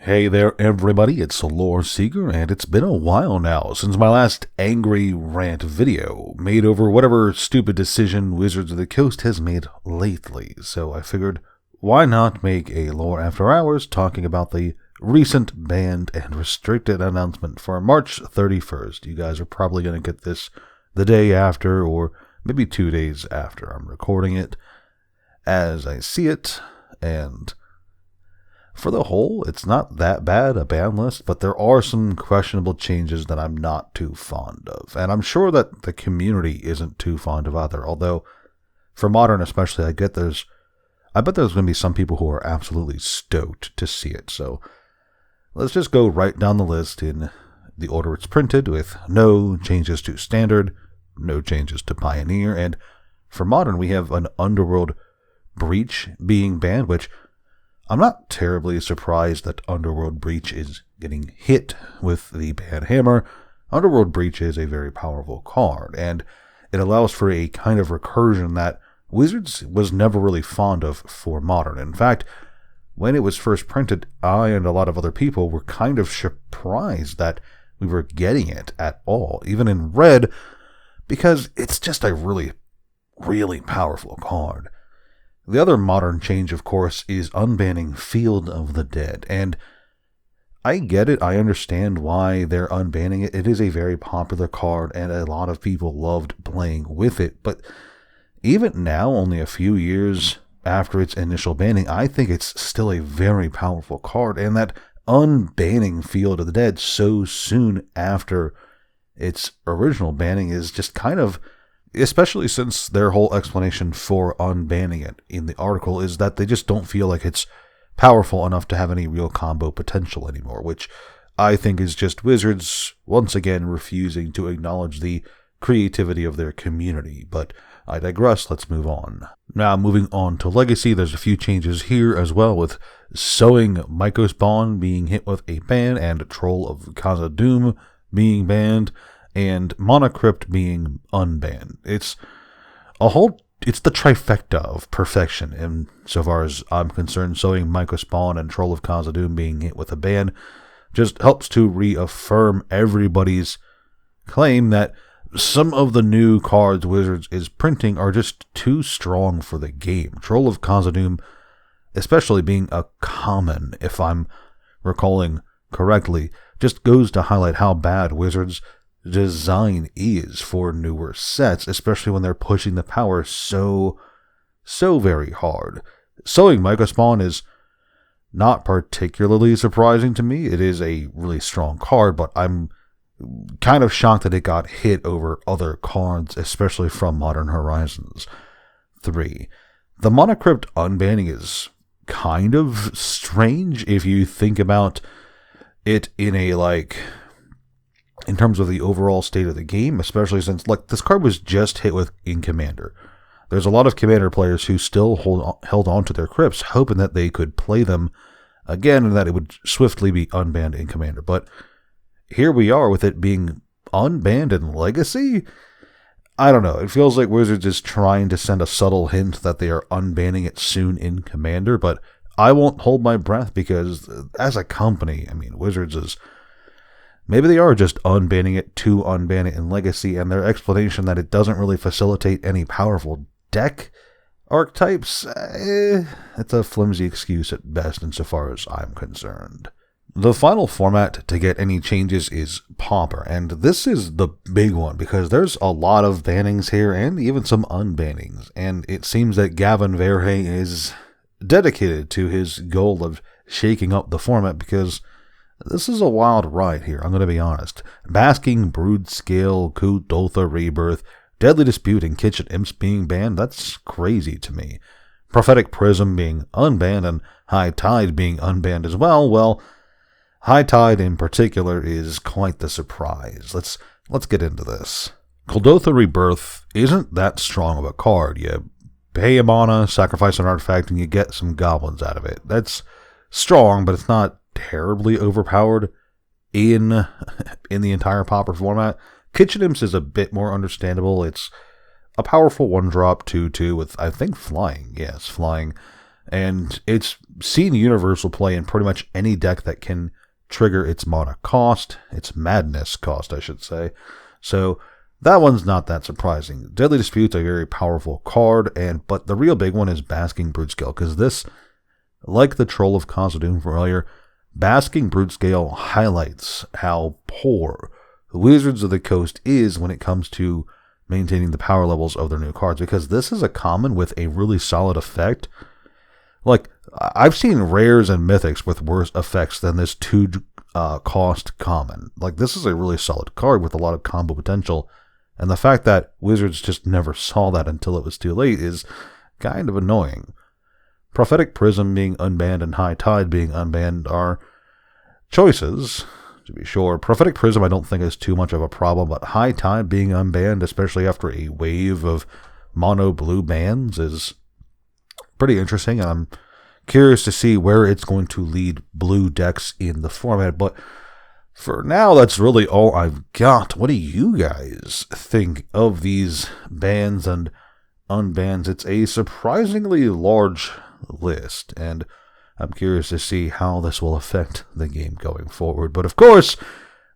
Hey there, everybody, it's Lore Seeker, and it's been a while now since my last angry rant video made over whatever stupid decision Wizards of the Coast has made lately, so I figured, why not make a Lore After Hours talking about the recent banned and restricted announcement for March 31st. You guys are probably going to get this the day after, or maybe 2 days after I'm recording it, as I see it, and for the whole, it's not that bad, a ban list, but there are some questionable changes that I'm not too fond of. And I'm sure that the community isn't too fond of either, although for Modern especially, I bet there's going to be some people who are absolutely stoked to see it. So let's just go right down the list in the order it's printed, with no changes to Standard, no changes to Pioneer, and for Modern we have an Underworld Breach being banned, which I'm not terribly surprised that Underworld Breach is getting hit with the ban hammer. Underworld Breach is a very powerful card, and it allows for a kind of recursion that Wizards was never really fond of for Modern. In fact, when it was first printed, I and a lot of other people were kind of surprised that we were getting it at all, even in Red, because it's just a really, really powerful card. The other Modern change, of course, is unbanning Field of the Dead, and I get it, I understand why they're unbanning it. It is a very popular card, and a lot of people loved playing with it, but even now, only a few years after its initial banning, I think it's still a very powerful card, and that unbanning Field of the Dead so soon after its original banning is just kind of, especially since their whole explanation for unbanning it in the article is that they just don't feel like it's powerful enough to have any real combo potential anymore, which I think is just Wizards once again refusing to acknowledge the creativity of their community. But I digress, let's move on. Now, moving on to Legacy, there's a few changes here as well, with Sowing Mycospawn being hit with a ban, and Troll of Khazad-dûm being banned, and Mana Crypt being unbanned. It's the trifecta of perfection, and so far as I'm concerned, Sowing Mycospawn and Troll of Khazad-dûm being hit with a ban just helps to reaffirm everybody's claim that some of the new cards Wizards is printing are just too strong for the game. Troll of Khazad-dûm, especially being a common, if I'm recalling correctly, just goes to highlight how bad Wizards' design is for newer sets, especially when they're pushing the power so very hard. Sowing Mycospawn is not particularly surprising to me. It is a really strong card, but I'm kind of shocked that it got hit over other cards, especially from Modern Horizons 3. The Mana Crypt unbanning is kind of strange if you think about it in terms of the overall state of the game, especially since this card was just hit with in Commander. There's a lot of Commander players who still held on to their crypts, hoping that they could play them again and that it would swiftly be unbanned in Commander. But here we are with it being unbanned in Legacy. I don't know. It feels like Wizards is trying to send a subtle hint that they are unbanning it soon in Commander, but I won't hold my breath because as a company, Wizards is, maybe they are just unbanning it to unban it in Legacy, and their explanation that it doesn't really facilitate any powerful deck archetypes, it's a flimsy excuse at best insofar as I'm concerned. The final format to get any changes is Pauper, and this is the big one because there's a lot of bannings here and even some unbannings, and it seems that Gavin Verhey is dedicated to his goal of shaking up the format because this is a wild ride here, I'm going to be honest. Basking, Brood Scale, Kuldotha Rebirth, Deadly Dispute, and Kitchen Imps being banned, that's crazy to me. Prophetic Prism being unbanned and High Tide being unbanned as well, well, High Tide in particular is quite the surprise. Let's get into this. Kuldotha Rebirth isn't that strong of a card. You pay a mana, sacrifice an artifact, and you get some goblins out of it. That's strong, but it's not terribly overpowered in the entire Pauper format. Kitchen Imps is a bit more understandable. It's a powerful 1-drop 2/2 with, I think, flying. Yes, flying. And it's seen universal play in pretty much any deck that can trigger its mana cost, its madness cost, I should say. So that one's not that surprising. Deadly Dispute's a very powerful card, but the real big one is Basking Brutescale, because this, like the Troll of Khazad-dûm from earlier, Basking Brutescale highlights how poor Wizards of the Coast is when it comes to maintaining the power levels of their new cards, because this is a common with a really solid effect. Like, I've seen rares and mythics with worse effects than this 2 cost common. Like, this is a really solid card with a lot of combo potential, and the fact that Wizards just never saw that until it was too late is kind of annoying. Prophetic Prism being unbanned and High Tide being unbanned are choices, to be sure. Prophetic Prism I don't think is too much of a problem, but High Tide being unbanned, especially after a wave of mono blue bans, is pretty interesting, and I'm curious to see where it's going to lead blue decks in the format. But for now, that's really all I've got. What do you guys think of these bans and unbans? It's a surprisingly large list, and I'm curious to see how this will affect the game going forward. But of course,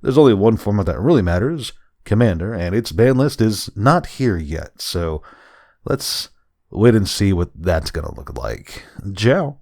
there's only one format that really matters, Commander, and its ban list is not here yet. So let's wait and see what that's going to look like. Ciao.